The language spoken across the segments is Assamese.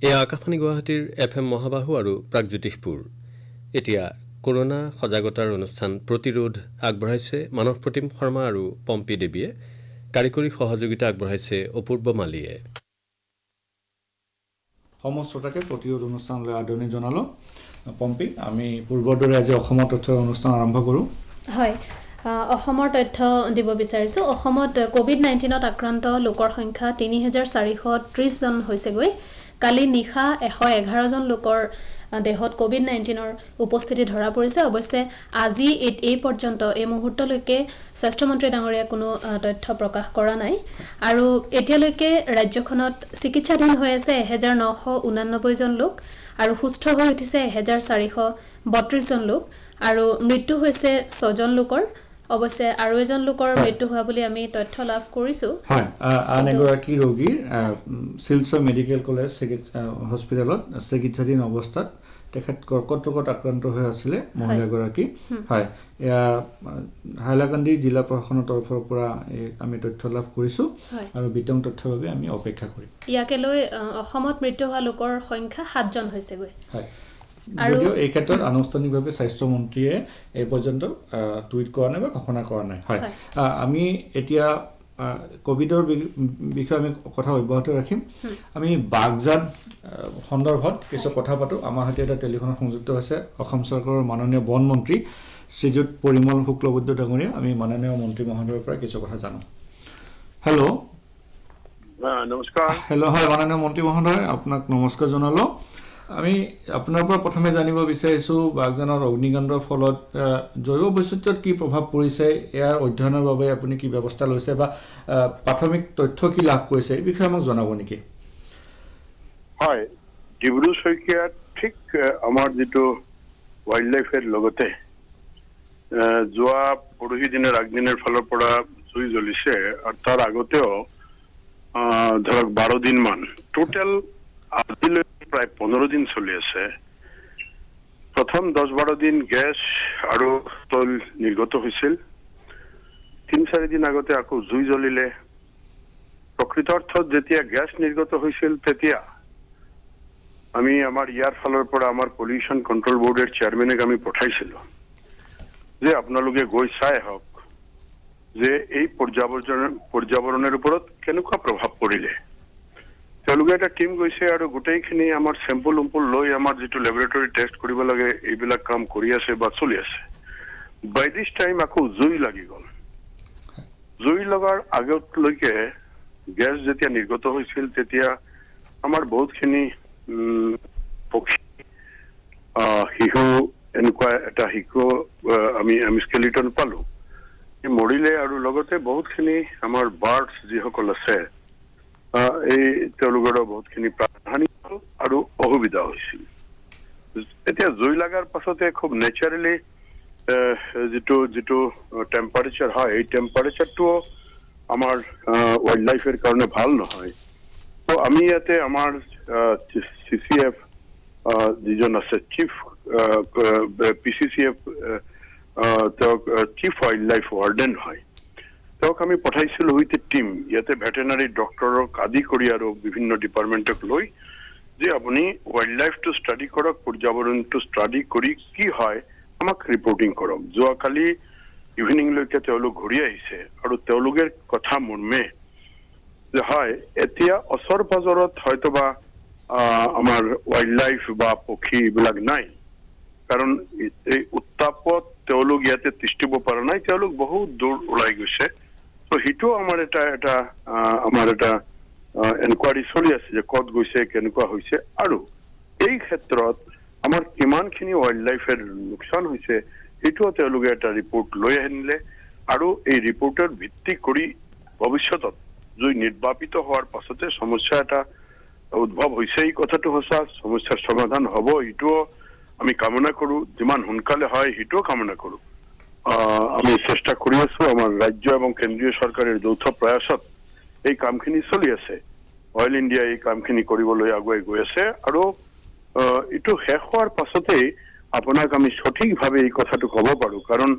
এয়া আকাশবাণী গুৱাহাটীৰ FM মহাবাহু আৰু প্ৰাগজ্যোতিষপুৰ। এতিয়া কৰোনা সজাগতাৰ অনুষ্ঠান প্ৰতিৰোধ আগবঢ়াইছে মানৱ প্ৰতিম শৰ্মা আৰু পম্পী দেৱীয়ে। কাৰিকৰী সহযোগিতা আগবঢ়াইছে অপূৰ্ব মালিয়ে। সমস্ত শ্ৰোতাকে প্ৰতিৰোধ অনুষ্ঠানলৈ আদৰণি জনালোঁ। পম্পী, আমি পূৰ্বৰ দৰে আজি অসমৰ তথ্যৰ অনুষ্ঠান আৰম্ভ কৰোঁ। হয়, অসমৰ তথ্য দিব বিচাৰিছোঁ। অসমত কোভিড-19ত আক্ৰান্ত লোকৰ সংখ্যা ৩,৪৩০ জন হৈছেগৈ। কালি নিশা 111 জন লোকৰ দেহত কোভিড-19ৰ উপস্থিতি ধৰা পৰিছে। অৱশ্যে আজি এই পৰ্যন্ত এই মুহূৰ্তলৈকে স্বাস্থ্যমন্ত্ৰী ডাঙৰীয়া কোনো তথ্য প্ৰকাশ কৰা নাই। আৰু এতিয়ালৈকে ৰাজ্যখনত চিকিৎসাধীন হৈ আছে 1989 জন লোক আৰু সুস্থ হৈ উঠিছে 1432 জন লোক আৰু মৃত্যু হৈছে 6 জন লোকৰ। অৱশ্যে আৰু এজন লোকৰ মৃত্যু হোৱা বুলি আমি তথ্য লাভ কৰিছোঁ। হয়, আন এগৰাকী ৰোগীৰ শিলচৰ মেডিকেল কলেজ হস্পিটেলত চিকিৎসাধীন অৱস্থাত তেখেত কৰ্কট ৰোগত আক্ৰান্ত হৈ আছিলে মহিলাগৰাকী। হয়, এয়া হাইলাকান্দি জিলা প্ৰশাসনৰ তৰফৰ পৰা আমি তথ্য লাভ কৰিছোঁ আৰু বিতং তথ্যৰ বাবে আমি অপেক্ষা কৰিম। ইয়াকে লৈ অসমত মৃত্যু হোৱা লোকৰ সংখ্যা 7 জন হৈছেগৈ। হয়, যদিও এই ক্ষেত্ৰত আনুষ্ঠানিকভাৱে স্বাস্থ্যমন্ত্ৰীয়ে এই পৰ্যন্ত টুইট কৰা নাই বা ঘোষণা কৰা নাই। হয়, আমি এতিয়া কোভিডৰ বিষয়ে আমি কথা অব্যাহত ৰাখিম। আমি বাগজাত সন্দৰ্ভত কিছু কথা পাতোঁ। আমাৰ সৈতে এটা টেলিফোনত সংযুক্ত হৈছে অসম চৰকাৰৰ মাননীয় বন মন্ত্ৰী শ্ৰীযুত পৰিমল শুক্লবৈদ্য ডাঙৰীয়া। আমি মাননীয় মন্ত্ৰী মহোদয়ৰ পৰা কিছু কথা জানো। হেল্ল', নমস্কাৰ। হেল্ল', হয় মাননীয় মন্ত্ৰী মহোদয়, আপোনাক নমস্কাৰ জনালোঁ। আমি আপোনাৰ পৰা প্ৰথমে জানিব বিচাৰিছোঁ বাগজানৰ অগ্নিকাণ্ডৰ ফলত জৈৱ বৈচিত্ৰ্যত কি প্ৰভাৱ পৰিছে, ইয়াৰ অধ্যয়নৰ বাবে আপুনি কি ব্যৱস্থা লৈছে বা প্ৰাথমিক তথ্য কি লাভ কৰিছে, এই বিষয়ে আমাক জনাব নেকি? হয়, ডিব্ৰু শইকীয়াত ঠিক আমাৰ যিটো ৱাইল্ড লাইফৰ লগতে যোৱা পৰহি দিনৰ আগদিনৰ ফালৰ পৰা জুই জ্বলিছে আৰু তাৰ আগতেও ধৰক 12 দিন মান টোটেল আজিলৈ প্ৰায় 15 দিন চলি আছে। প্ৰথম 10-12 দিন গেছ আৰু তৈল নিৰ্গত হৈছিল। 3-4 দিন আগতে আকৌ জুই জ্বলিলে। প্ৰকৃত অৰ্থত যেতিয়া গেছ নিৰ্গত হৈছিল তেতিয়া আমি আমাৰ ইয়াৰ ফালৰ পৰা আমাৰ পলিউশ্যন কণ্ট্ৰল বোৰ্ডৰ চেয়াৰমেনক আমি পঠাইছিলোঁ যে আপোনালোকে গৈ চাই আহক যে এই পৰ্যাবৰণৰ ওপৰত কেনেকুৱা প্ৰভাৱ পৰিলে। তেওঁলোকে এটা টিম গৈছে আৰু গোটেইখিনি আমাৰ চেম্পল লৈ আমাৰ যিটো লেবৰেটৰী টেষ্ট কৰিব লাগে এইবিলাক কাম কৰি আছে বা চলি আছে। বাই দিছ টাইম আকৌ জুই লাগি গ'ল। জুই লগাৰ আগতলৈকে গেছ যেতিয়া নিৰ্গত হৈছিল তেতিয়া আমাৰ বহুতখিনি পক্ষী শিশু এনেকুৱা এটা শিশু আমি স্কেলিটন পালোঁ, মৰিলে আৰু লগতে বহুতখিনি আমাৰ বাৰ্ডছ যিসকল আছে এই তেওঁলোকৰো বহুতখিনি প্ৰাণহানি হ'ল আৰু অসুবিধা হৈছিল। এতিয়া জুই লগাৰ পাছতে খুব নেচাৰেলি যিটো টেম্পাৰেচাৰ হয় এই টেম্পাৰেচাৰটোও আমাৰ ৱাইল্ড লাইফৰ কাৰণে ভাল নহয়। তো আমি ইয়াতে আমাৰ CCF যিজন আছে চিফ PCCF তেওঁক চিফ ৱাইল্ড লাইফ ৱাৰ্ডেন হয়, তেওঁক আমি পঠাইছিলোঁ উইথ এ টিম ইয়াতে ভেটেনাৰী ডক্টৰক আদি কৰি আৰু বিভিন্ন ডিপাৰ্টমেণ্টক লৈ যে আপুনি ৱাইল্ড লাইফটো ষ্টাডি কৰক, পৰ্যাবৰণটো ষ্টাডি কৰি কি হয় আমাক ৰিপৰ্টিং কৰক। যোৱাকালি ইভিনিংলৈকে তেওঁলোক ঘূৰি আহিছে আৰু তেওঁলোকৰ কথা মৰ্মে যে হয় এতিয়া ওচৰ পাজৰত হয়তোবা আমাৰ ৱাইল্ড লাইফ বা পক্ষী এইবিলাক নাই, কাৰণ এই উত্তাপত তেওঁলোক ইয়াতে তিষ্ঠিব পৰা নাই, তেওঁলোক বহুত দূৰ ওলাই গৈছে। তো সেইটো আমাৰ এটা এনকুৱাৰী চলি আছে যে ক'ত গৈছে কেনেকুৱা হৈছে আৰু এই ক্ষেত্ৰত আমাৰ কিমানখিনি ৱাইল্ড লাইফৰ লোকচান হৈছে সেইটোও তেওঁলোকে এটা ৰিপৰ্ট লৈ আনিলে আৰু এই ৰিপৰ্টৰ ভিত্তি কৰি ভৱিষ্যতত জুই নিৰ্বাপিত হোৱাৰ পাছতে সমস্যা এটা উদ্ভৱ হৈছে এই কথাটো সঁচা, সমস্যাৰ সমাধান হ'ব এইটোও আমি কামনা কৰোঁ, যিমান সোনকালে হয় সেইটোও কামনা কৰোঁ। আমি চেষ্টা কৰি আছোঁ, আমাৰ ৰাজ্য এবং কেন্দ্ৰীয় চৰকাৰৰ যৌথ প্ৰয়াসত এই কামখিনি চলি আছে। অইল ইণ্ডিয়া এই কামখিনি কৰিবলৈ আগুৱাই গৈ আছে আৰু এইটো শেষ হোৱাৰ পাছতেই আপোনাক আমি সঠিকভাৱে এই কথাটো ক'ব পাৰোঁ, কাৰণ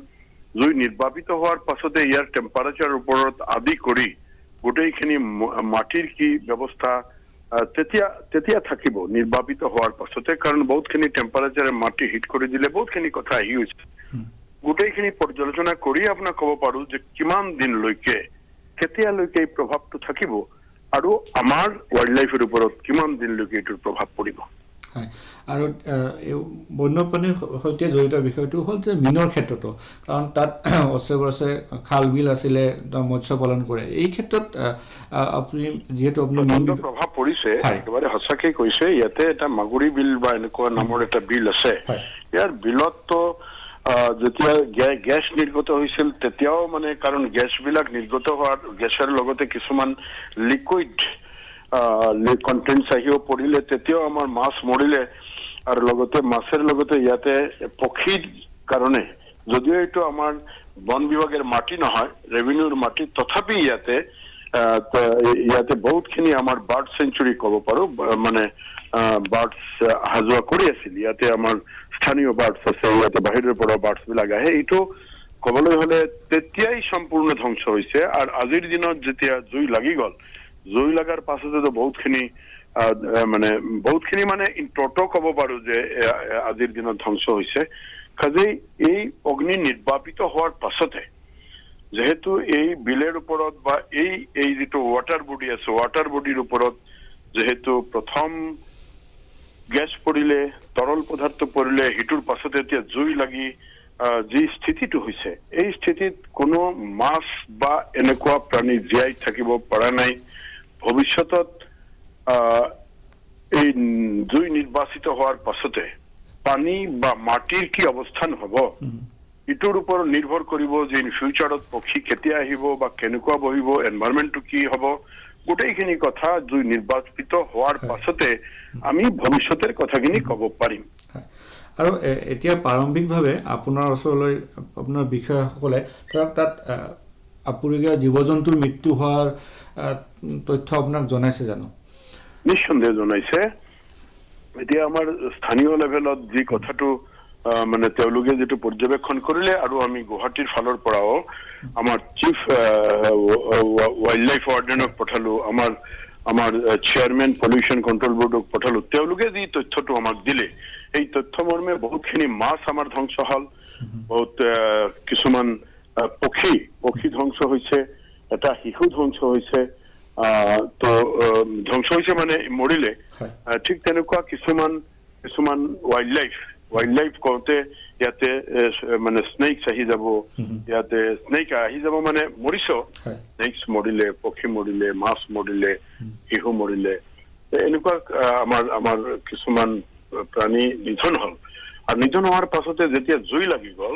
জুই নিৰ্বাপিত হোৱাৰ পাছতে ইয়াৰ টেম্পাৰেচাৰৰ ওপৰত আদি কৰি গোটেইখিনি মাটিৰ কি ব্যৱস্থা তেতিয়া থাকিব নিৰ্বাপিত হোৱাৰ পাছতে, কাৰণ বহুতখিনি টেম্পাৰেচাৰে মাটি হিট কৰি দিলে বহুতখিনি কথা আহি হৈছে। গোটেইখিনি পৰ্যালোচনা কৰি আপোনাক ক'ব পাৰো যে কিমান দিনলৈকে কেতিয়ালৈকে এই প্ৰভাৱটো থাকিব আৰু আমাৰ ৱাইল্ড লাইফৰ ওপৰত কিমান দিনলৈকে এইটোৰ প্ৰভাৱ পৰিব। আৰু বন্যপ্ৰাণীৰ সৈতে জড়িত বিষয়টো হ'ল যে মীনৰ ক্ষেত্ৰতো, কাৰণ তাত অচে বৰচে খাল বিল আছিলে, মৎস্য পালন কৰে। এই ক্ষেত্ৰত আপুনি যিহেতু প্ৰভাৱ পৰিছে, একেবাৰে সঁচাকৈ কৈছে। ইয়াতে এটা মাগুৰী বিল বা এনেকুৱা নামৰ এটা বিল আছে। ইয়াৰ বিলততো যেতিয়া গেছ নিৰ্গত হৈছিল তেতিয়াও মানে, কাৰণ গেছবিলাক নিৰ্গত হোৱাৰ গেছৰ লগতে কিছুমান লিকুইড কণ্টেণ্টছ আহিও পৰিলে, তেতিয়াও আমাৰ মাছ মৰিলে। আৰু লগতে মাছেৰ লগতে ইয়াতে পক্ষীৰ কাৰণে, যদিও এইটো আমাৰ বন বিভাগেৰ মাটি নহয়, ৰেভিনিউৰ মাটি, তথাপি ইয়াতে বহুতখিনি আমাৰ বাৰ্ড সেঞ্চুৰি কব পাৰো, মানে বাৰ্ডস অহা যোৱা কৰি আছিল। ইয়াতে আমাৰ স্থানীয় বাৰ্ডস আছে, ইয়াতে বাহিৰৰ পৰা বাৰ্ডস বিলাক আহে। এইটো কবলৈ হলে তেতিয়াই সম্পূৰ্ণ ধ্বংস হৈছে। আৰু আজিৰ দিনত যেতিয়া জুই লাগি গল, জুই লগাৰ পাছতে বহুতখিনি মানে টোটো কব পাৰো যে আজিৰ দিনত ধ্বংস হৈছে। কাজেই এই অগ্নি নিৰ্বাপিত হোৱাৰ পাছতে যেহেতু এই বিলের উপরত বা এই যেটো ওয়াটার বডি আছে, ওয়াটার বডির উপরত যেহেতু প্রথম গ্যাস পড়িলে, তরল পদার্থ পড়িলে, হিটুর পাছতে এতিয়া জুই লাগি যি স্থিতিটো হৈছে, এই স্থিতিত কোনো মাছ বা এনেকুৱা প্ৰাণী জীয়াই থাকিব পৰা নাই। ভৱিষ্যতত এই জুই নিৰ্বাচিত হোৱাৰ পাছতে পানী বা মাটিৰ কি অৱস্থান হ'ব, ইটোৰ ওপৰত নিৰ্ভৰ কৰিব যে ইন ফিউচাৰত পক্ষী কেতিয়া আহিব বা কেনেকুৱা বহিব, এনভাইৰনমেণ্টটো কি হ'ব, গোটেইখিনি কথা জুই নিৰ্বাচিত হোৱাৰ পাছতে আমি ভৱিষ্যতৰ কথাখিনি ক'ব পাৰিম। আৰু এতিয়া প্ৰাৰম্ভিকভাৱে আপোনাৰ ওচৰলৈ আপোনাৰ বিষয়াসকলে ধৰক তাত আপুৰুগীয়া জীৱ জন্তুৰ মৃত্যু হোৱাৰ তথ্য আপোনাক জনাইছে জানো? নিঃসন্দেহে জনাইছে। এতিয়া আমাৰ স্থানীয় লেভেলত যি কথাটো মানে তেওঁলোকে যেটো পৰ্যবেক্ষণ কৰিলে, আৰু আমি গুৱাহাটীৰ ফালৰ পৰাও আমাৰ চিফ ৱাইল্ড লাইফ ওয়াৰ্ডেনক পঠালো, আমাৰ চেয়াৰম্যান পলিউশন কন্ট্ৰোল বোৰ্ডক পঠালো। তেওঁলোকে যি তথ্যটো আমাক দিলে, এই তথ্য মৰ্মে বহুতখিনি মাছ আমাৰ ধ্বংস হল, বহুত কিছুমান পক্ষী ধ্বংস হৈছে, এটা শিশু ধ্বংস হৈছে। তো ধ্বংস হৈছে মানে মৰিলে। ঠিক তেনেকুৱা কিছুমান ৱাইল্ড লাইফ কওঁতে ইয়াতে মানে স্নেকস আহি যাব, ইয়াতে স্নেক আহি যাব মানে মৰিছ, স্নেকস মৰিলে, পক্ষী মৰিলে, মাছ মৰিলে, শিশু মৰিলে, এনেকুৱা আমাৰ কিছুমান প্ৰাণী নিধন হল। আৰু নিধন হোৱাৰ পাছতে যেতিয়া জুই লাগি গল,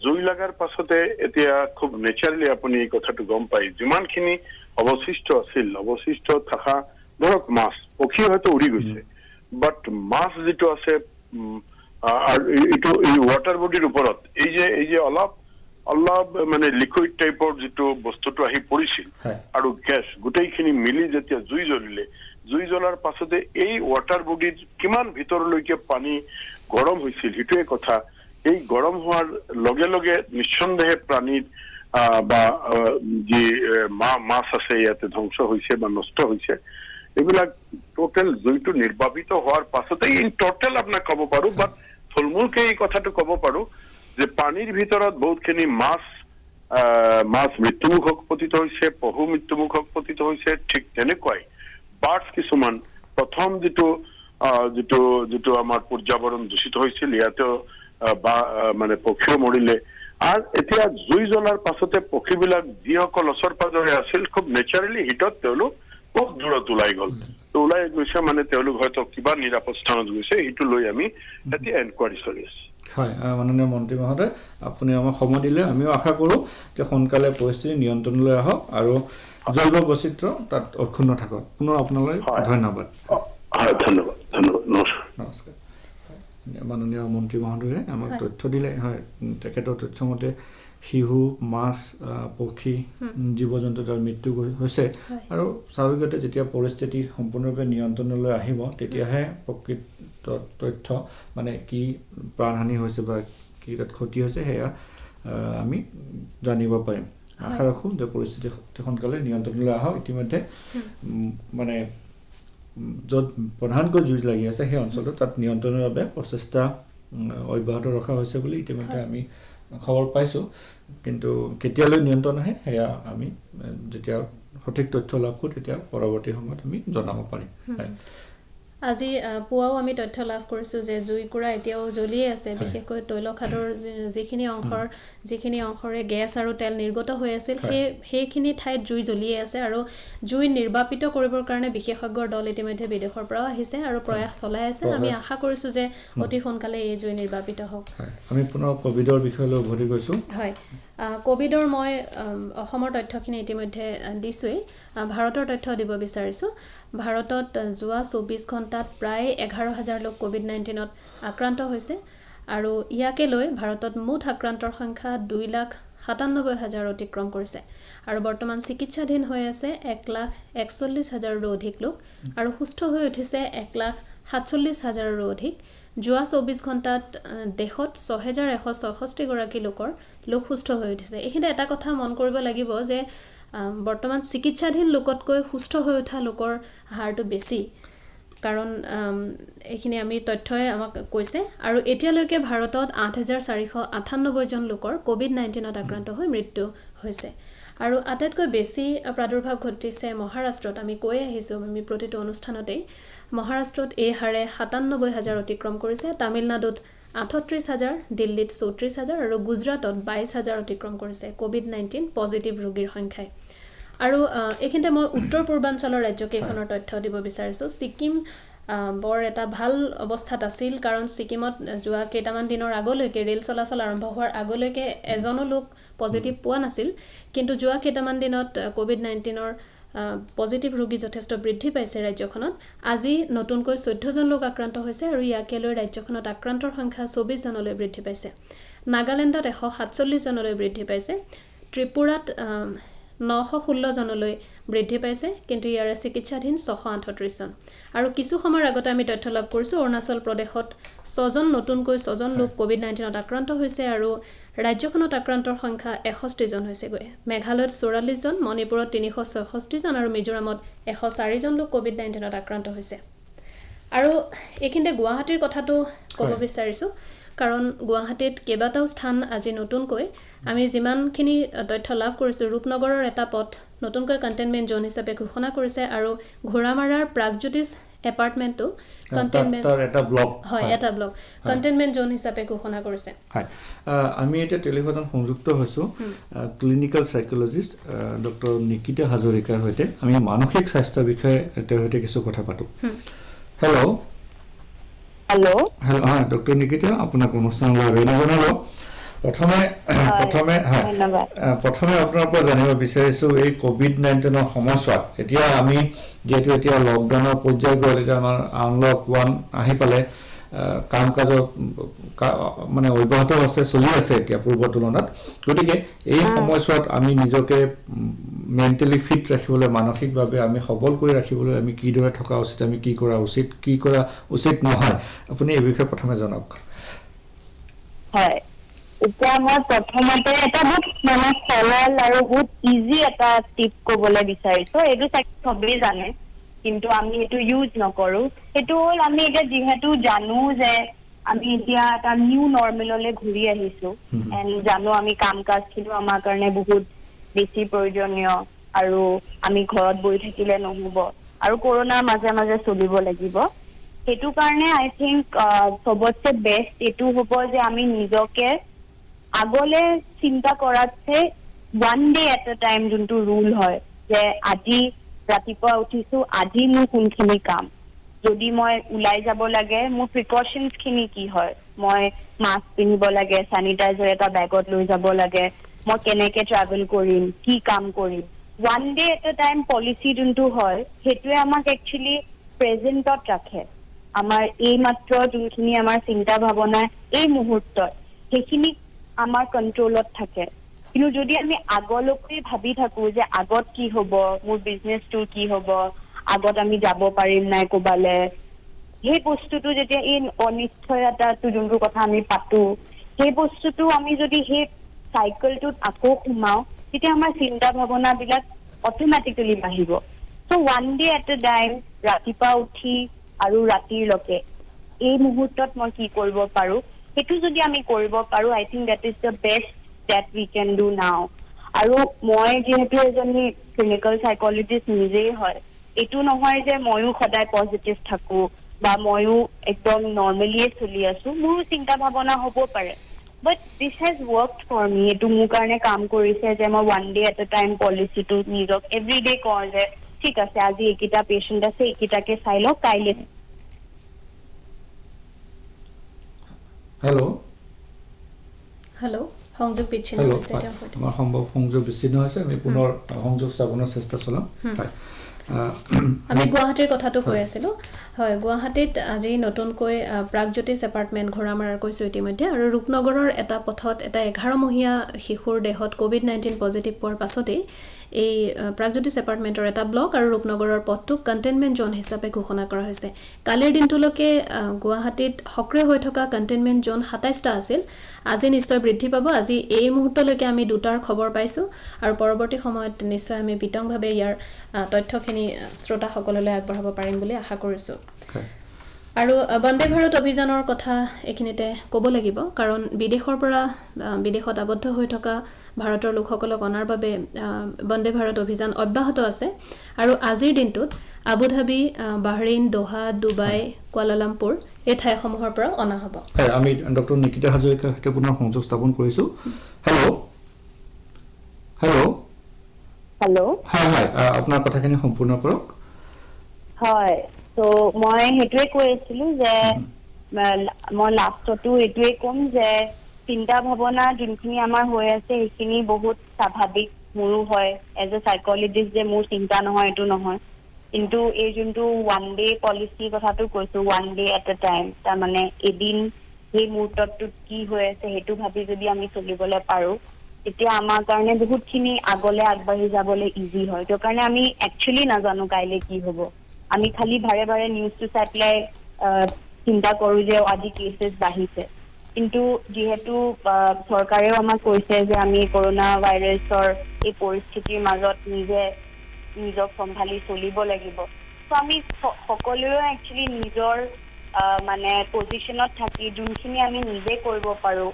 জুই লগাৰ পাছতে এতিয়া খুব নেচাৰেলি আপুনি এই কথাটো গম পায়, যিমানখিনি অৱশিষ্ট আছিল, অৱশিষ্ট থকা ধৰক মাছ, পক্ষী হয়তো উৰি গৈছে, বাট মাছ যেটো আছে আৰু এইটো এই ওয়াটাৰ বডিৰ ওপৰত এই যে অলপ মানে লিকুইড টাইপৰ যেটো বস্তুটো আহি পৰিছিল আৰু গ্যাস গোটেইখিনি মিলি যেতিয়া জুই জ্বলিলে, জুই জ্বলাৰ পাছতে এই ওয়াটাৰ বডিৰ কিমান ভিতৰলৈকে পানী গৰম হৈছিল সেইটোৱে কথা। এই গৰম হোৱাৰ লগে লগে নিঃসন্দেহে প্ৰাণীৰ বা যি মাছ আছে ইয়াতে ধ্বংস হৈছে বা নষ্ট হৈছে। এইবিলাক টোটেল জুইটো নিৰ্বাপিত হোৱাৰ পাছতে ইন টোটেল আপোনাক ক'ব পাৰো, বাট থুলমূলকে এই কথাটো ক'ব পাৰো যে পানীৰ ভিতৰত বহুতখিনি মাছ মৃত্যুমুখত পতিত হৈছে, পহু মৃত্যুমুখত পতিত হৈছে। ঠিক তেনেকুৱাই বাৰ্ডছ কিছুমান প্ৰথম যিটো আমাৰ পৰ্যাবৰণ দূষিত হৈছিল, ইয়াতেও বা মানে পক্ষীও মৰিলে। আৰু এতিয়া জুই জ্বলাৰ পাছতে পক্ষীবিলাক যিসকল ওচৰ পাজৰে আছিল, খুব নেচাৰেলি হিটত তেওঁলোক বহুত দূৰত ওলাই গল। ওলাই গৈছে মানে তেওঁলোক হয়তো কিবা নিৰাপদ স্থানত গৈছে, সেইটো লৈ আমি এতিয়া এনকুৱাৰী চলি আছে। হয়, মাননীয় মন্ত্ৰী মহোদয়, আপুনি আমাক সময় দিলে। আমিও আশা কৰোঁ যে সোনকালে পৰিস্থিতি নিয়ন্ত্ৰণলৈ আহক আৰু জৈৱ বৈচিত্ৰ্য তাত অক্ষুণ্ণ থাকক। পুনৰ আপোনালৈ ধন্যবাদ। ধন্যবাদ, নমস্কাৰ। মাননীয় মন্ত্ৰী মহোদয়ে আমাক তথ্য দিলে। হয়, তেখেতৰ তথ্যমতে শিশু, মাছ, পক্ষী, জীৱ জন্তু তাৰ মৃত্যু হৈছে। আৰু স্বাভাৱিকতে যেতিয়া পৰিস্থিতি সম্পূৰ্ণৰূপে নিয়ন্ত্ৰণলৈ আহিব, তেতিয়াহে প্ৰকৃত তথ্য মানে কি প্ৰাণহানি হৈছে বা কি তাত ক্ষতি হৈছে সেয়া আমি জানিব পাৰিম। আশা ৰাখোঁ যে পৰিস্থিতি সোনকালে নিয়ন্ত্ৰণলৈ আহক। ইতিমধ্যে মানে য'ত প্ৰধানকৈ জুই লাগি আছে সেই অঞ্চলটো তাত নিয়ন্ত্ৰণৰ বাবে প্ৰচেষ্টা অব্যাহত ৰখা হৈছে বুলি ইতিমধ্যে আমি খবৰ পাইছোঁ কিন্তু কেতিয়ালৈ নিয়ন্ত্ৰণ আহে সেয়া আমি যেতিয়া সঠিক তথ্য লাভ কৰোঁ তেতিয়া পৰৱৰ্তী সময়ত আমি জনাব পাৰিম আজি পুৱাও আমি তথ্য লাভ কৰিছোঁ যে জুইকুৰা এতিয়াও জ্বলিয়ে আছে বিশেষকৈ তৈলখাদৰ যিখিনি অংশৰে গেছ আৰু তেল নিৰ্গত হৈ আছিল সেইখিনি ঠাইত জুই জ্বলিয়ে আছে আৰু জুই নিৰ্বাপিত কৰিবৰ কাৰণে বিশেষজ্ঞৰ দল ইতিমধ্যে বিদেশৰ পৰাও আহিছে আৰু প্ৰয়াস চলাই আছে আমি আশা কৰিছোঁ যে অতি সোনকালে এই জুই নিৰ্বাপিত হওক আমি পুনৰ কোভিডৰ বিষয়লৈ উভতি গৈছোঁ হয় কোভিডৰ মই অসমৰ তথ্যখিনি ইতিমধ্যে দিছোঁৱেই ভাৰতৰ তথ্য দিব বিচাৰিছোঁ ভাৰতত যোৱা 24 ঘণ্টাত প্ৰায় 11,000 লোক কোভিড-19ত আক্ৰান্ত হৈছে আৰু ইয়াকে লৈ ভাৰতত মুঠ আক্ৰান্তৰ সংখ্যা 2,97,000 অতিক্ৰম কৰিছে আৰু বৰ্তমান চিকিৎসাধীন হৈ আছে 1,41,000ৰো অধিক লোক আৰু সুস্থ হৈ উঠিছে 1,47,000ৰো অধিক যোৱা 24 ঘণ্টাত দেশত 6,166 গৰাকী লোক সুস্থ হৈ উঠিছে এইখিনিতে এটা কথা মন কৰিব লাগিব যে বৰ্তমান চিকিৎসাধীন লোকতকৈ সুস্থ হৈ উঠা লোকৰ হাৰটো বেছি কাৰণ এইখিনি আমি তথ্যই আমাক কৈছে আৰু এতিয়ালৈকে ভাৰতত 8,498 জন লোকৰ কোভিড-19ত আক্ৰান্ত হৈ মৃত্যু হৈছে আৰু আটাইতকৈ বেছি প্ৰাদুৰ্ভাৱ ঘটিছে মহাৰাষ্ট্ৰত আমি কৈ আহিছোঁ আমি প্ৰতিটো অনুষ্ঠানতেই মহাৰাষ্ট্ৰত এই হাৰে 97,000 অতিক্ৰম কৰিছে তামিলনাডুত 38,000 দিল্লীত 34,000 আৰু গুজৰাটত 22,000 অতিক্ৰম কৰিছে কোভিড-19 পজিটিভ ৰোগীৰ সংখ্যাই আৰু এইখিনিতে মই উত্তৰ পূৰ্বাঞ্চলৰ ৰাজ্যকেইখনৰ তথ্য দিব বিচাৰিছোঁ ছিকিম বৰ এটা ভাল অৱস্থাত আছিল কাৰণ ছিকিমত যোৱা কেইটামান দিনৰ আগলৈকে ৰেল চলাচল আৰম্ভ হোৱাৰ আগলৈকে এজনো লোক পজিটিভ পোৱা নাছিল কিন্তু যোৱা কেইটামান দিনত কোভিড-19ৰ পজিটিভ ৰোগী যথেষ্ট বৃদ্ধি পাইছে ৰাজ্যখনত আজি নতুনকৈ 14 জন লোক আক্ৰান্ত হৈছে আৰু ইয়াকে লৈ ৰাজ্যখনত আক্ৰান্তৰ সংখ্যা 24 জনলৈ বৃদ্ধি পাইছে নাগালেণ্ডত 147 জনলৈ বৃদ্ধি পাইছে ত্ৰিপুৰাত 916 জনলৈ বৃদ্ধি পাইছে কিন্তু ইয়াৰে চিকিৎসাধীন 638 জন আৰু কিছু সময়ৰ আগতে আমি তথ্য লাভ কৰিছোঁ অৰুণাচল প্ৰদেশত 6 জন লোক কোভিড-19ত আক্ৰান্ত হৈছে আৰু ৰাজ্যখনত আক্ৰান্তৰ সংখ্যা 61 জন হৈছেগৈ মেঘালয়ত 44 জন মণিপুৰত 366 জন আৰু মিজোৰামত 104 জন লোক কোভিড-19ত আক্ৰান্ত হৈছে আৰু এইখিনিতে গুৱাহাটীৰ কথাটো ক'ব বিচাৰিছোঁ কাৰণ গুৱাহাটীত কেইবাটাও স্থান আজি নতুনকৈ আমি যিমানখিনি তথ্য লাভ কৰিছোঁ ৰূপনগৰৰ এটা পথ নতুনকৈ কণ্টেইনমেণ্ট জোন হিচাপে ঘোষণা কৰিছে আৰু ঘোঁৰামাৰাৰ প্ৰাগজ্যোতিষ এপাৰ্টমেণ্টটো কণ্টেইনমেণ্ট এটা ব্লক হয় এটা ব্লক কণ্টেইনমেণ্ট জোন হিচাপে ঘোষণা কৰিছে হয় আমি এতিয়া টেলিফোনত সংযুক্ত হৈছোঁ ক্লিনিকেল সাইকোলজিষ্ট ডক্টৰ নিকিতা হাজৰিকাৰ সৈতে আমি মানসিক স্বাস্থ্য বিষয়ে তেওঁৰ সৈতে কিছু কথা পাতোঁ হেল্ল' হয় ডক্টৰ নিকিতা আপোনাক অনুষ্ঠানলৈ আবেদন জনালোঁ প্ৰথমে আপোনাৰ পৰা জানিব বিচাৰিছোঁ এই কোভিড-19ৰ সময়ছোৱাত এতিয়া আমি যিহেতু এতিয়া লকডাউনৰ পৰ্যায় গ'ল এতিয়া আমাৰ আনলক 1 আহি পালে কাম কাজৰ মানে অব্যাহত আছে চলি আছে এতিয়া পূৰ্বৰ তুলনাত গতিকে এই সময়ছোৱাত আমি নিজকে মেণ্টেলি ফিট ৰাখিবলৈ মানসিকভাৱে আমি সবল কৰি ৰাখিবলৈ আমি কিদৰে থকা উচিত আমি কি কৰা উচিত নহয় আপুনি এই বিষয়ে প্ৰথমে জনাওক হয় এতিয়া মই প্ৰথমতে এটা বহুত মানে সৰল আৰু বহুত ইজি এটা টিপ ক'বলৈ বিচাৰিছোঁ এইটো চবেই জানে কিন্তু আমি এইটো ইউজ নকৰোঁ সেইটো হ'ল আমি এতিয়া যিহেতু জানো যে আমি এতিয়া এটা নিউ নৰ্মেললৈ ঘূৰি আহিছোঁ এণ্ড জানো আমি কাম কাজখিনিও আমাৰ কাৰণে বহুত বেছি প্ৰয়োজনীয় আৰু আমি ঘৰত বহি থাকিলে নহ'ব আৰু কৰোণাৰ মাজে মাজে চলিব লাগিব সেইটো কাৰণে আই থিংক চবতছে বেষ্ট এইটো হ'ব যে আমি নিজকে আগলে চিন্তা কৰাতছে 1 day at a time যোনটো ৰুল হয় যে আজি ৰাতিপুৱা উঠিছোঁ আজি মোৰ কোনখিনি কাম যদি মই ওলাই যাব লাগে মোৰ প্ৰিকশ্যনছখিনি কি হয় মই মাস্ক পিন্ধিব লাগে চেনিটাইজাৰ এটা বেগত লৈ যাব লাগে মই কেনেকৈ ট্ৰেভেল কৰিম কি কাম কৰিম 1 day at a time policy যোনটো হয় সেইটোৱে আমাক একচুৱেলি প্ৰেজেণ্টত ৰাখে আমাৰ এই মাত্ৰ যোনখিনি আমাৰ চিন্তা ভাৱনা এই মুহূৰ্তত সেইখিনি আমাৰ কণ্ট্ৰলত থাকে কিন্তু যদি আমি আগলৈকে ভাবি থাকোঁ যে আগত কি হ'ব মোৰ বিজনেছটো কি হ'ব আগত আমি যাব পাৰিম নাই ক'বালে সেই বস্তুটো যেতিয়া এই অনিশ্চয়তাটো যোনটো কথা আমি পাতোঁ সেই বস্তুটো আমি যদি সেই চাইকেলটোত আকৌ সোমাওঁ তেতিয়া আমাৰ চিন্তা ভাৱনাবিলাক অট'মেটিকেলি বাঢ়িব চ' 1 day at a time ৰাতিপুৱা উঠি আৰু ৰাতিলৈকে এই মুহূৰ্তত মই কি কৰিব পাৰো সেইটো যদি আমি কৰিব পাৰো I think that is the best that we can do now আৰু মই যেহেতু এজনী ক্লিনিকেল সাইকোলজিষ্ট নিজেই হয় এইটো নহয় যে ময়ো সদায় পজিটিভ থাকো বা ময়ো একদম নৰ্মেলিয়ে চলি আছো মোৰো চিন্তা ভাৱনা হ'ব পাৰে but this has worked for me etu mu karne kaam korise je ma one day at a time policy to nijok every day ko je thik ase aji ekita patient ase ekita ke sailo kaile hello সংযোগ বিচ্ছিন্ন hello হৈছে তেওঁৰ সৈতে আমাৰ সম্ভৱ সংযোগ বিচ্ছিন্ন হৈছে আমি পুনৰ সংযোগ স্থাপনৰ চেষ্টা চলাম হয় আমি গুৱাহাটীৰ কথাটো কৈ আছিলোঁ হয় গুৱাহাটীত আজি নতুনকৈ প্ৰাগজ্যোতিষ এপাৰ্টমেণ্ট ঘোঁৰামাৰাৰ কৈছোঁ ইতিমধ্যে আৰু ৰূপনগৰৰ এটা পথত এটা 11মহীয়া শিশুৰ দেহত COVID-19 পজিটিভ পোৱাৰ পাছতেই এই প্ৰাগজ্যোতিষ এপাৰ্টমেণ্টৰ এটা ব্লক আৰু ৰূপনগৰৰ পথটোক কণ্টেইনমেণ্ট জ'ন হিচাপে ঘোষণা কৰা হৈছে কালিৰ দিনটোলৈকে গুৱাহাটীত সক্ৰিয় হৈ থকা কণ্টেইনমেণ্ট জ'ন 27টা আছিল আজি নিশ্চয় বৃদ্ধি পাব আজি এই মুহূৰ্তলৈকে আমি দুটাৰ খবৰ পাইছোঁ আৰু পৰৱৰ্তী সময়ত নিশ্চয় আমি বিতংভাৱে ইয়াৰ তথ্যখিনি শ্ৰোতাসকললৈ আগবঢ়াব পাৰিম বুলি আশা কৰিছোঁ আৰু বন্দে ভাৰত অভিযানৰ কথা এইখিনিতে ক'ব লাগিব কাৰণ বিদেশৰ পৰা বিদেশত আবদ্ধ হৈ থকা ভাৰতৰ লোকসকলক অনাৰ বাবে বন্দে ভাৰত অভিযান অব্যাহত আছে আৰু আজিৰ দিনটোত আবুধাবি বাহৰেইন দোহা ডুবাই কুৱালালামপুৰ এই ঠাইসমূহৰ পৰা অনা হ'ব হয় আমি ডক্টৰ নিকিতা হাজৰিকাৰ সৈতে পুনৰ সংযোগ স্থাপন কৰিছোঁ হেল্ল' হয় হয় আপোনাৰ কথাখিনি সম্পূৰ্ণ কৰক হয় তো মই হেতুৱে কৈ আছিলো যে মই লাষ্টতো এটোৱে কম যে চিন্তা ভাৱনা যোনখিনি আমাৰ হৈ আছে সেইখিনি বহুত স্বাভাৱিক মোৰো হয় এজ এ সাইকোলজিষ্ট যে মোৰ চিন্তা নহয় এটো নহয় কিন্তু এই যোনটো ওৱান ডে পলিচি কথাটো কৈছো one day at A time তাৰ মানে এদিন সেই মুহূৰ্তটোত কি হৈ আছে সেইটো ভাবি যদি আমি চলিবলৈ পাৰো তেতিয়া আমাৰ কাৰণে বহুতখিনি আগলৈ আগবাঢ়ি যাবলৈ ইজি হয় তো কাৰণে আমি একচুৱেলি নাজানো কাইলৈ কি হ'ব আমি খালি বাৰে বাৰে নিউজটো চাই পেলাই চিন্তা কৰো যে আজি কেছেছ বাঢ়িছে কিন্তু যেহেতু চৰকাৰেও আমাক কৈছে যে আমি কৰোনা ভাইৰাছৰ এই পৰিস্থিতিৰ মাজত নিজক সম্ভালি চলিব লাগিব তো আমি সকলোৱে একচুৱেলি নিজৰ মানে পজিশ্যনত থাকি যোনখিনি আমি নিজে কৰিব পাৰো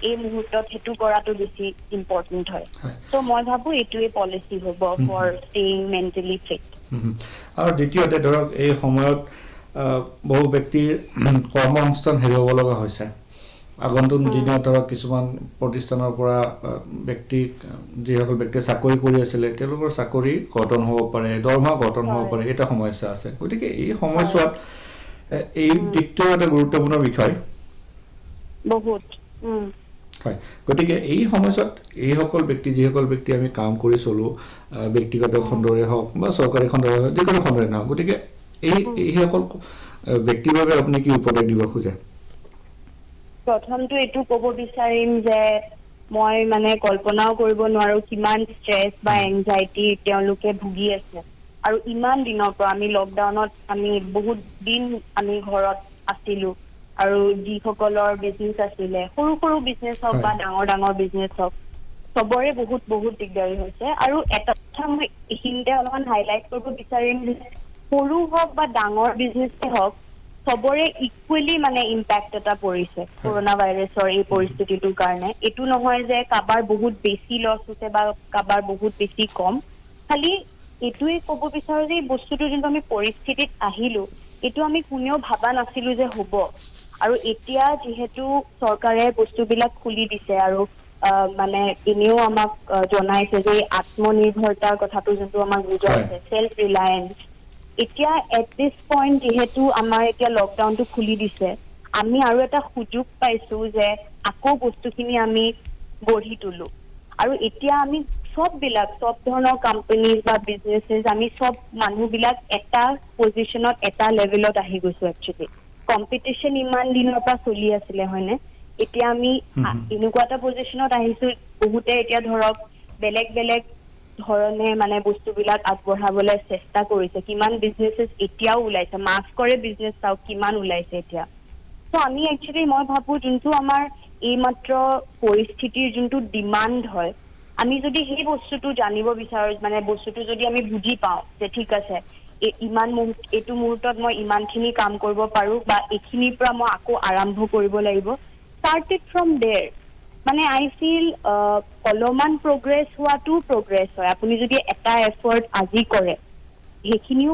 এই মুহূৰ্তত হেতু কৰাটো বেছি ইম্পৰ্টেণ্ট হয় তো মই ভাবো এইটোৱে পলিচি হ'ব ফৰ ষ্টেইং মেণ্টেলি ফিট আৰু দ্বিতীয়তে ধৰক এই সময়ত বহু ব্যক্তিৰ কৰ্মসংস্থান হেৰুৱাব লগা হৈছে আগন্তুক দিনত ধৰক কিছুমান প্ৰতিষ্ঠানৰ পৰা ব্যক্তিক যিসকল ব্যক্তিয়ে চাকৰি কৰি আছিলে তেওঁলোকৰ চাকৰি কৰ্তন হ'ব পাৰে দৰমহা কৰ্তন হ'ব পাৰে এটা সমস্যা আছে গতিকে এই সময়ছোৱাত এই দিশটো এটা গুৰুত্বপূৰ্ণ বিষয় বহুত হয় গতিকে এই সময়ছোৱাত এইসকল ব্যক্তি যিসকল ব্যক্তি আমি কাম কৰি চলো ব্যক্তিগত খণ্ডৰে হওক বা চৰকাৰী খণ্ডৰে হওক যিকোনো খণ্ডৰে নহওক গতিকে এইসকল ব্যক্তিৰ বাবে আপুনি কি উপদেশ দিব খোজে প্ৰথমটো এইটো ক'ব বিচাৰিম যে মই মানে কল্পনাও কৰিব নোৱাৰো কিমান ষ্ট্ৰেছ বা এংজাইটি তেওঁলোকে ভুগি আছে আৰু ইমান দিনৰ পৰা আমি লকডাউনত আমি বহুত দিন আমি ঘৰত আছিলো আৰু যিসকলৰ বিজনেছ আছিলে সৰু সৰু বিজনেছ হওক বা ডাঙৰ বিজনেছ হওক সবৰে বহুত দিগদাৰী হৈছে আৰু এটা কথা মই এইখিনিতে অলপমান হাইলাইট কৰিব বিচাৰিম যে সৰু হওক বা ডাঙৰ বিজনেছে হওক সবৰে ইকুৱেলি মানে ইম্পেক্ট এটা পৰিছে কৰোনা ভাইৰাছৰ এই পৰিস্থিতিটোৰ কাৰণে এইটো নহয় যে কাবাৰ বহুত বেছি লছ হৈছে বা কাবাৰ বহুত বেছি কম খালি এইটোৱে ক'ব বিচাৰো যে এই বস্তুটো যোনটো আমি পৰিস্থিতিত আহিলো এইটো আমি কোনেও ভাবা নাছিলো যে হ'ব আৰু এতিয়া যেহেতু চৰকাৰে বস্তুবিলাক খুলি দিছে আৰু মানে এনেও আমাক জনাইছে যে আত্মনিৰ্ভৰতাৰ কথাটো যোনটো আমাক বুজাইছে সেল্ফ ৰিলায়েন্স এতিয়া এট দিস পইণ্ট যেহেতু আমাৰ এতিয়া লকডাউনটো খুলি দিছে আমি আৰু এটা সুযোগ পাইছো যে আকৌ বস্তুখিনি আমি গঢ়ি তুলো আৰু এতিয়া আমি সব ধৰণৰ কোম্পানীজ বা বিজনেছেছ আমি সব মানুহবিলাক এটা পজিশ্যনত এটা লেভেলত আহি গৈছো একচুৱেলি কম্পিটিশ্যন ইমান দিনৰ পৰা চলি আছিলে হয়নে এতিয়া আমি এনেকুৱা এটা পজিশ্যনত আহিছো বহুতে এতিয়া ধৰক বেলেগ ধৰণে মানে বস্তুবিলাক আগবঢ়াবলৈ চেষ্টা কৰিছে কিমান বিজনেছেছ এতিয়াও ওলাইছে মাস্কৰে বিজনেছ চাওক কিমান ওলাইছে এতিয়া তো আমি একচুৱেলি মই ভাবো যোনটো আমাৰ এইমাত্ৰ পৰিস্থিতিৰ যোনটো ডিমাণ্ড হয় আমি যদি সেই বস্তুটো জানিব বিচাৰো মানে বস্তুটো যদি আমি বুজি পাওঁ যে ঠিক আছে ইমান এইটো মুহূৰ্তত মই ইমানখিনি কাম কৰিব পাৰো বা এইখিনিৰ পৰা মই আকৌ আৰম্ভ কৰিব লাগিব started from there মানে আই ফিল অলপমান প্ৰগ্ৰেছ হোৱাটো প্ৰগ্ৰেছ হয় আপুনি যদি এটা এফৰ্ট আজি কৰে সেইখিনিও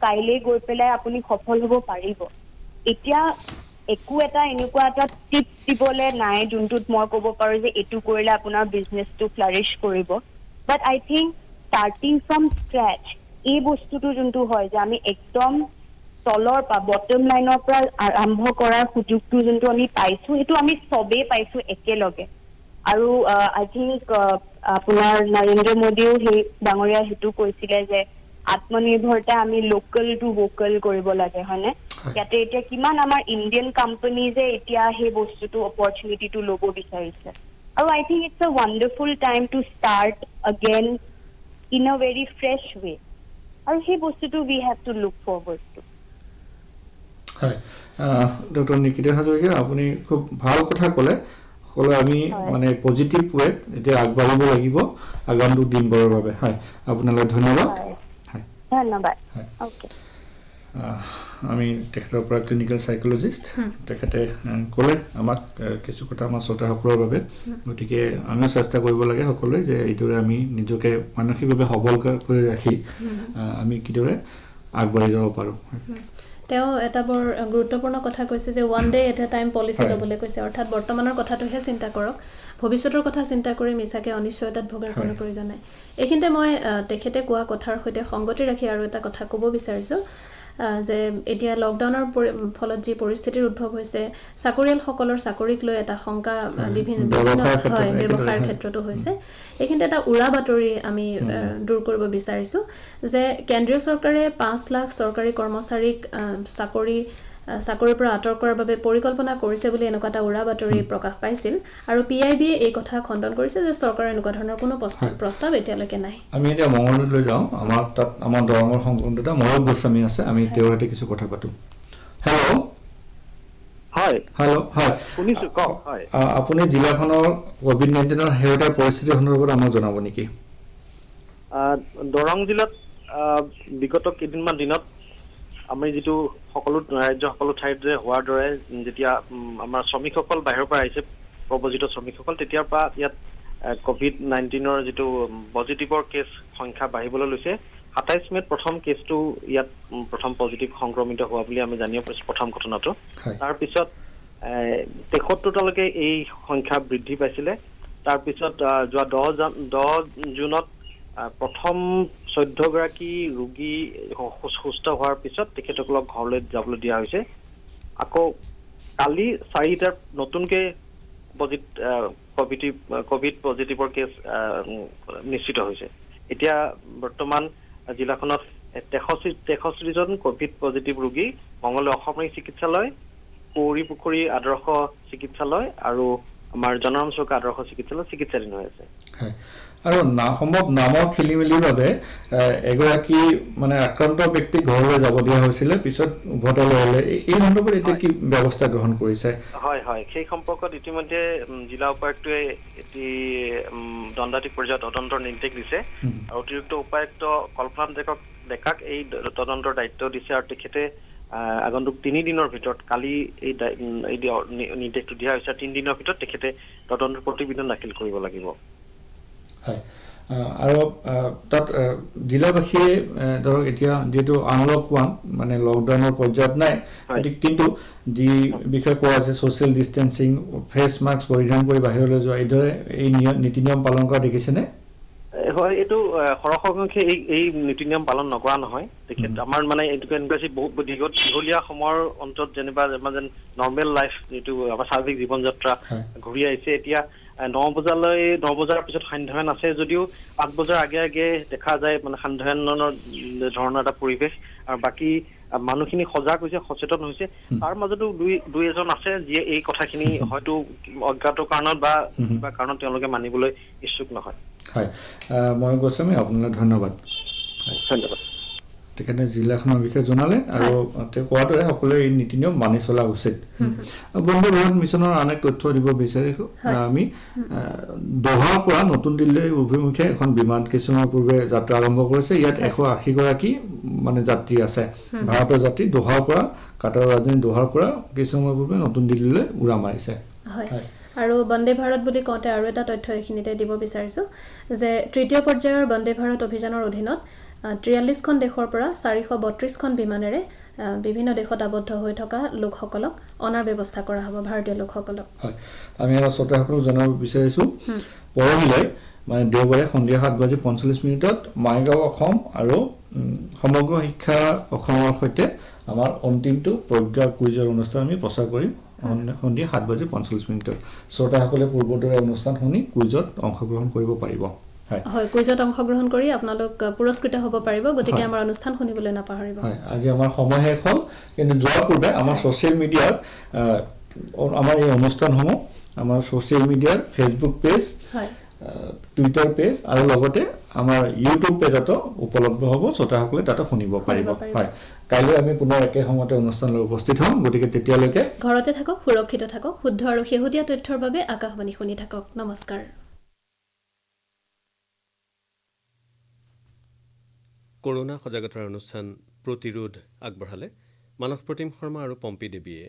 কাইলৈ গৈ পেলাই আপুনি সফল হ'ব পাৰিব এতিয়া একো এটা এনেকুৱা এটা টিপ দিবলৈ নাই যোনটোত মই ক'ব পাৰো যে এইটো কৰিলে আপোনাৰ বিজনেছটো ফ্লাৰিছ কৰিব বাট আই থিংক ষ্টাৰ্টিং ফ্ৰম স্ক্ৰেচ এই বস্তুটো যোনটো হয় যে আমি একদম তলৰ পৰা বটম লাইনৰ পৰা আৰম্ভ কৰাৰ সুযোগটো যোনটো আমি পাইছো সেইটো আমি চবেই পাইছো একেলগে আৰু আই থিংক আপোনাৰ নৰেন্দ্ৰ মোদীও সেই ডাঙৰীয়া সেইটো কৈছিলে যে আত্মনিৰ্ভৰতা আমি লোকেল টু ভোকেল কৰিব লাগে হয়নে ইয়াতে এতিয়া কিমান আমাৰ ইণ্ডিয়ান কোম্পানীজে এতিয়া সেই বস্তুটো অপৰচুনিটিটো ল'ব বিচাৰিছে আৰু I think it's a wonderful time to start again in a very fresh way আৰু সেই বস্তুটো we have to look forward to হয় ডক্টৰ নিকিতা হাজৰিকা আপুনি খুব ভাল কথা ক'লে সকলোৱে আমি মানে পজিটিভ ৱেত এতিয়া আগবাঢ়িব লাগিব আগন্তুক দিনবোৰৰ বাবে হয় আপোনালৈ ধন্যবাদ ধন্যবাদ ওকে আমি তেখেতৰ পৰা ক্লিনিকেল সাইকোলজিষ্ট তেখেতে ক'লে আমাক কিছু কথা আমাৰ শ্ৰোতাসকলৰ বাবে গতিকে আমিও চেষ্টা কৰিব লাগে সকলোৱে যে এইদৰে আমি নিজকে মানসিকভাৱে সবল কৰি ৰাখি আমি কিদৰে আগবাঢ়ি যাব পাৰোঁ তেওঁ এটা বৰ গুৰুত্বপূৰ্ণ কথা কৈছে যে one day at A time policy ল'বলৈ কৈছে অৰ্থাৎ বৰ্তমানৰ কথাটোহে চিন্তা কৰক ভৱিষ্যতৰ কথা চিন্তা কৰি মিছাকে অনিশ্চয়তাত ভোগাৰ কোনো প্ৰয়োজন নাই এইখিনিতে মই তেখেতে কোৱা কথাৰ সৈতে সংগতি ৰাখি আৰু এটা কথা ক'ব বিচাৰিছোঁ যে এতিয়া লকডাউনৰ ফলত যি পৰিস্থিতিৰ উদ্ভৱ হৈছে চাকৰিয়ালসকলৰ চাকৰিক লৈ এটা শংকা বিভিন্ন ব্যৱসায়ৰ ক্ষেত্ৰতো হৈছে এইখিনিতে এটা উৰা বাতৰি আমি দূৰ কৰিব বিচাৰিছোঁ যে কেন্দ্ৰীয় চৰকাৰে 5 লাখ চৰকাৰী কৰ্মচাৰীক চাকৰিৰ পৰা আঁতৰ কৰাৰ বাবে পৰিকল্পনা কৰিছে বুলি এনেকুৱা এটা উৰা বাতৰি প্ৰকাশ পাইছিল আৰু PIBয়ে এই কথা খণ্ডন কৰিছে যে চৰকাৰৰ এনেকুৱা ধৰণৰ কোনো প্ৰস্তাৱ এতিয়ালৈকে নাই আমি এতিয়া মঙলদৈলৈ যাওঁ আমাৰ তাত আমাৰ দৰঙৰ সংবন্ধতা মৰক গোস্বামী আছে আমি তেওঁৰ সৈতে কিছু কথা পাতোঁ হেল্ল' হয় হেল্ল' হয় শুনিছোঁ কওক হয় আপুনি জিলাখনৰ COVID-19ৰ শেহতীয়া পৰিস্থিতিৰ সন্দৰ্ভত আমাক জনাব নেকি দৰং জিলাত বিগত কেইদিনমান দিনত আমি যিটো সকলো ৰাজ্য সকলো ঠাইতে হোৱাৰ দৰে যেতিয়া আমাৰ শ্ৰমিকসকল বাহিৰৰ পৰা আহিছে প্ৰব্ৰজিত শ্ৰমিকসকল তেতিয়াৰ পৰা ইয়াত COVID-19ৰ যিটো পজিটিভৰ কেছ সংখ্যা বাঢ়িবলৈ লৈছে 27 মেত প্ৰথম কেছটো ইয়াত প্ৰথম পজিটিভ সংক্ৰমিত হোৱা বুলি আমি জানিব পাৰিছোঁ প্ৰথম ঘটনাটো তাৰপিছত 73টালৈকে এই সংখ্যা বৃদ্ধি পাইছিলে তাৰপিছত যোৱা 10 জুনত প্ৰথম 14 গৰাকী ৰোগী সুস্থ হোৱাৰ পিছত তেখেতসকলক ঘৰলৈ যাবলৈ দিয়া হৈছে আকৌ কালি 4টা নতুনকৈ কোভিড পজিটিভৰ কেছ নিশ্চিত হৈছে এতিয়া বৰ্তমান জিলাখনত 63জন কোভিড পজিটিভ ৰোগী মংগলদৈ অসামৰিক চিকিৎসালয় পুখুৰী আদৰ্শ চিকিৎসালয় আৰু আমাৰ জনৰাম চৌকা আদৰ্শ চিকিৎসালয় চিকিৎসাধীন হৈ আছে আৰু সম্ভৱ নামৰ খেলি মেলিৰ বাবে এগৰাকী মানে আক্ৰান্ত ব্যক্তি ঘৰলৈ যাব দিয়া হৈছিলে পিছত উভতাই লৈ আহিলে এই সন্দৰ্ভত এতিয়া কি ব্যৱস্থা গ্ৰহণ কৰিছে হয় হয় সেই সম্পৰ্কত ইতিমধ্যে জিলা উপায়ুক্তই এটি দণ্ডাধীশ পৰ্যায়ত তদন্তৰ নিৰ্দেশ দিছে আৰু অতিৰিক্ত উপায়ুক্ত কল্পনা ডেকাক এই তদন্তৰ দায়িত্ব দিছে আৰু তেখেতে আগন্তুক 3 দিনৰ ভিতৰত কালি এই নিৰ্দেশটো দিয়া হৈছে 3 দিনৰ ভিতৰত তেখেতে তদন্তৰ প্ৰতিবেদন দাখিল কৰিব লাগিব হয় আৰু তাত জিলাবাসীয়ে ধৰক এতিয়া যেহেতু আনলক 1 মানে লকডাউনৰ পৰ্যায়ত নাই কিন্তু যি বিষয়ে কোৱা আছে সোশ্যাল ডিষ্টেন্সিং ফেচ মাস্ক পৰিধান কৰি বাহিৰলৈ যোৱা এইদৰে এই নীতি নিয়ম পালন কৰা দেখিছেনে হয় এইটো সৰহসংখ্যে এই নীতি নিয়ম পালন নকৰা নহয় তেখেত আমাৰ মানে এইটো এনেকুৱা বহুত দীঘলীয়া সময়ৰ অন্তত যেনিবা যেন নৰ্মেল লাইফ যিটো আমাৰ স্বাভাৱিক জীৱন যাত্ৰা ঘূৰি আহিছে এতিয়া 9 বজাৰ পিছত সান্ধ্যায়ন আছে যদিও 8 বজাৰ আগে আগে দেখা যায় মানে সান্ধ্যায়নৰ ধৰণৰ এটা পৰিৱেশ আৰু বাকী মানুহখিনি সজাগ হৈছে সচেতন হৈছে তাৰ মাজতো দুই এজন আছে যিয়ে এই কথাখিনি হয়তো অজ্ঞাত কাৰণত বা কিবা কাৰণত তেওঁলোকে মানিবলৈ ইচ্ছুক নহয় হয় মই গোস্বামী আপোনালৈ ধন্যবাদ ধন্যবাদ তেখেতে জিলাখনৰ বিষয়ে জনালে আৰু তেওঁ কোৱাৰ দৰে সকলোৱে এই নীতি নিয়ম মানি চলা উচিত বন্দে ভাৰত মিছনৰ আন এক তথ্য দিব বিচাৰিছো আমি দোহাৰ পৰা নতুন দিল্লীৰ অভিমুখে এখন বিমান কিছুমান পূৰ্বে যাত্ৰা আৰম্ভ কৰিছে ইয়াত 180 গৰাকী মানে যাত্ৰী আছে ভাৰতৰ যাত্ৰী দোহাৰ পৰা কাটাৰ ৰাজধানী দোহাৰ পৰা কিছুমান পূৰ্বে নতুন দিল্লীলৈ উৰা মাৰিছে হয় আৰু বন্দে ভাৰত বুলি কওঁতে আৰু এটা তথ্য এইখিনিতে দিব বিচাৰিছোঁ যে তৃতীয় পৰ্যায়ৰ বন্দে ভাৰত অভিযানৰ অধীনত 43খন দেশৰ পৰা 432খন বিমানেৰে বিভিন্ন দেশত আবদ্ধ হৈ থকা লোকসকলক অনাৰ ব্যৱস্থা কৰা হ'ব ভাৰতীয় লোকসকলক হয় আমি আৰু শ্ৰোতাসকলক জনাব বিচাৰিছোঁ পৰহিলৈ মানে দেওবাৰে সন্ধিয়া 7:45 মাইগাঁও অসম আৰু সমগ্ৰ শিক্ষা অসমৰ সৈতে আমাৰ অন্তিমটো প্ৰজ্ঞা কুইজৰ অনুষ্ঠান আমি প্ৰচাৰ কৰিম সন্ধিয়া 7:45 শ্ৰোতাসকলে পূৰ্বৰ দৰে অনুষ্ঠান শুনি কুইজত অংশগ্ৰহণ কৰিব পাৰিব হয় কুইজত অংশগ্ৰহণ কৰি আপোনালোক পুৰস্কৃত হ'ব পাৰিব গতিকে আমাৰ অনুষ্ঠান শুনিবলৈ নাপাহৰিব হয় আজি আমাৰ সময় শেষ হ'ল কিন্তু যোৱাৰ পূৰ্বে আমাৰ ছ'চিয়েল মিডিয়াত আমাৰ এই অনুষ্ঠানসমূহ আমাৰ ছ'চিয়েল মিডিয়াৰ ফেচবুক পেজ হয় টুইটাৰ পেজ আৰু লগতে আমাৰ ইউটিউব পেজতো উপলব্ধ হ'ব শ্ৰোতাসকলে তাতে শুনিব পাৰিব হয় কাইলৈ আমি পুনৰ একে সময়তে অনুষ্ঠানলৈ উপস্থিত হ'ম গতিকে তেতিয়ালৈকে ঘৰতে থাকক সুৰক্ষিত থাকক শুদ্ধ আৰু শেহতীয়া তথ্যৰ বাবে আকাশবাণী শুনি থাকক নমস্কাৰ কৰোনা সজাগতাৰ অনুষ্ঠান প্ৰতিৰোধ আগবঢ়ালে মানস প্ৰতিম শৰ্মা আৰু পম্পী দেৱীয়ে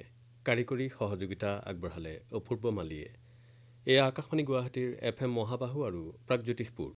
কাৰিকৰী সহযোগিতা আগবঢ়ালে অপূৰ্ব মালিয়ে এয়া আকাশবাণী গুৱাহাটীৰ FM মহাবাহু আৰু প্ৰাগজ্যোতিষপুৰ